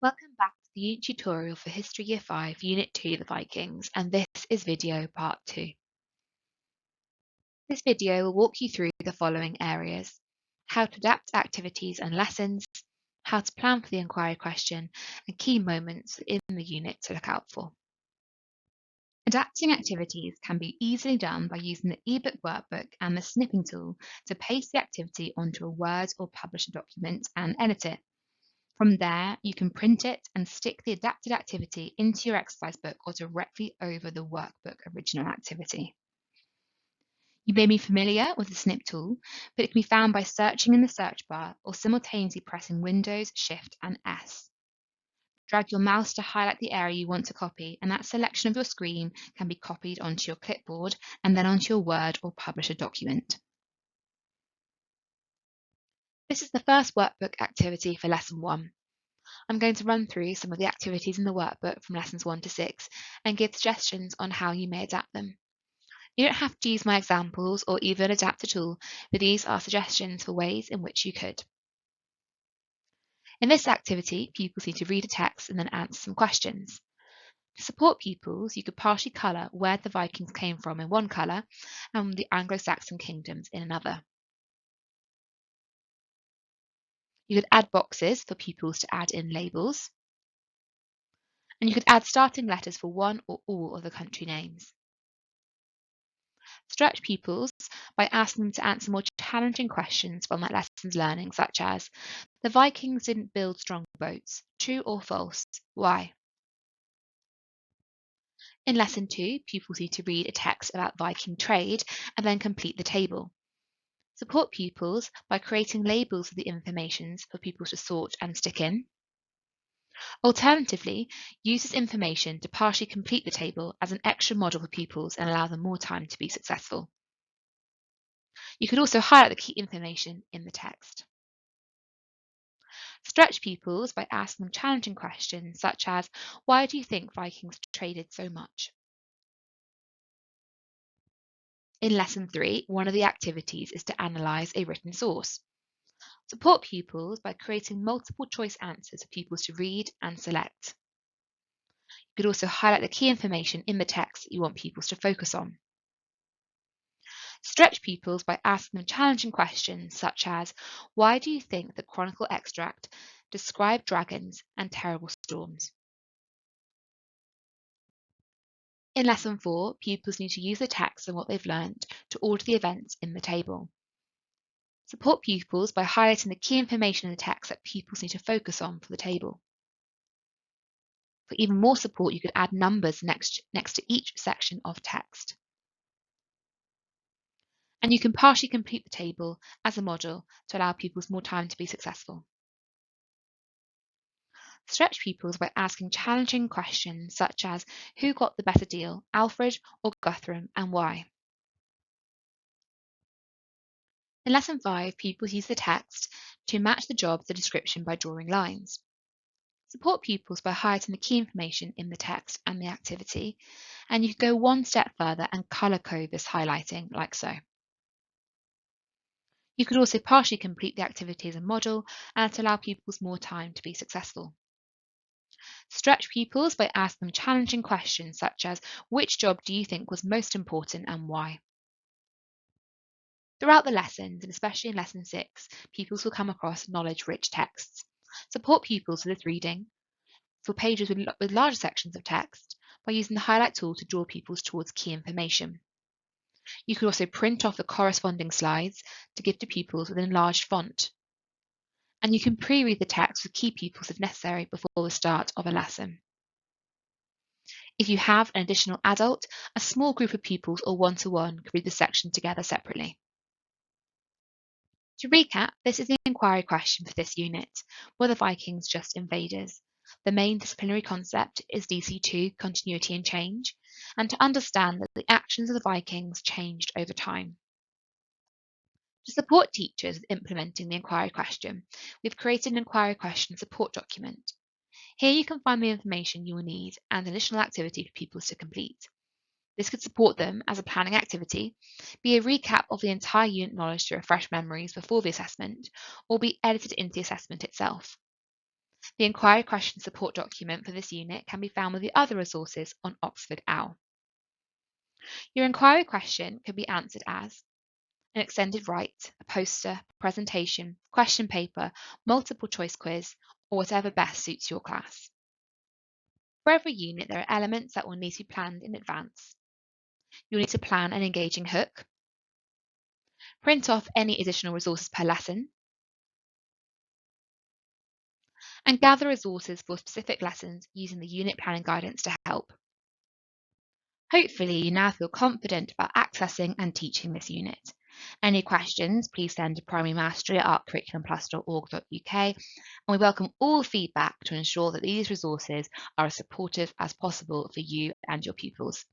Welcome back to the unit tutorial for History Year 5, Unit 2, the Vikings, and this is video part 2. This video will walk you through the following areas: how to adapt activities and lessons, how to plan for the inquiry question, and key moments in the unit to look out for. Adapting activities can be easily done by using the ebook workbook and the snipping tool to paste the activity onto a Word or Publisher document and edit it. From there, you can print it and stick the adapted activity into your exercise book or directly over the workbook original activity. You may be familiar with the snip tool, but it can be found by searching in the search bar or simultaneously pressing Windows, Shift and S. Drag your mouse to highlight the area you want to copy, and that selection of your screen can be copied onto your clipboard and then onto your Word or Publisher document. This is the first workbook activity for Lesson 1. I'm going to run through some of the activities in the workbook from lessons 1 to 6 and give suggestions on how you may adapt them. You don't have to use my examples or even adapt at all, but these are suggestions for ways in which you could. In this activity, pupils need to read a text and then answer some questions. To support pupils, you could partially colour where the Vikings came from in one colour and the Anglo-Saxon kingdoms in another. You could add boxes for pupils to add in labels, and you could add starting letters for one or all of the country names. Stretch pupils by asking them to answer more challenging questions from that lesson's learning, such as, the Vikings didn't build strong boats, true or false, why? In Lesson 2, pupils need to read a text about Viking trade and then complete the table. Support pupils by creating labels of the information for pupils to sort and stick in. Alternatively, use this information to partially complete the table as an extra model for pupils and allow them more time to be successful. You could also highlight the key information in the text. Stretch pupils by asking them challenging questions such as, why do you think Vikings traded so much? In Lesson 3, one of the activities is to analyse a written source. Support pupils by creating multiple choice answers for pupils to read and select. You could also highlight the key information in the text that you want pupils to focus on. Stretch pupils by asking them challenging questions such as, why do you think the Chronicle extract described dragons and terrible storms? In Lesson 4, pupils need to use the text and what they've learnt to order the events in the table. Support pupils by highlighting the key information in the text that pupils need to focus on for the table. For even more support, you could add numbers next to each section of text. And you can partially complete the table as a model to allow pupils more time to be successful. Stretch pupils by asking challenging questions such as, who got the better deal, Alfred or Guthrum, and why? In Lesson 5, pupils use the text to match the job to the description by drawing lines. Support pupils by highlighting the key information in the text and the activity, and you can go one step further and colour code this highlighting like so. You could also partially complete the activity as a model and to allow pupils more time to be successful. Stretch pupils by asking them challenging questions such as, which job do you think was most important and why? Throughout the lessons, and especially in Lesson 6, pupils will come across knowledge-rich texts. Support pupils with this reading for pages with larger sections of text by using the highlight tool to draw pupils towards key information. You could also print off the corresponding slides to give to pupils with an enlarged font. And you can pre-read the text with key pupils if necessary before the start of a lesson. If you have an additional adult, a small group of pupils or one-to-one could read the section together separately. To recap, this is the inquiry question for this unit. Were the Vikings just invaders? The main disciplinary concept is DC2, continuity and change, and to understand that the actions of the Vikings changed over time. To support teachers with implementing the inquiry question, we've created an inquiry question support document. Here you can find the information you will need and an additional activity for pupils to complete. This could support them as a planning activity, be a recap of the entire unit knowledge to refresh memories before the assessment, or be edited into the assessment itself. The Enquiry Question support document for this unit can be found with the other resources on Oxford OWL. Your Enquiry Question could be answered as an extended write, a poster, presentation, question paper, multiple choice quiz, or whatever best suits your class. For every unit, there are elements that will need to be planned in advance. You'll need to plan an engaging hook, print off any additional resources per lesson, and gather resources for specific lessons using the unit planning guidance to help. Hopefully, you now feel confident about accessing and teaching this unit. Any questions, please send to primarymastery@artcurriculumplus.org.uk, and we welcome all feedback to ensure that these resources are as supportive as possible for you and your pupils.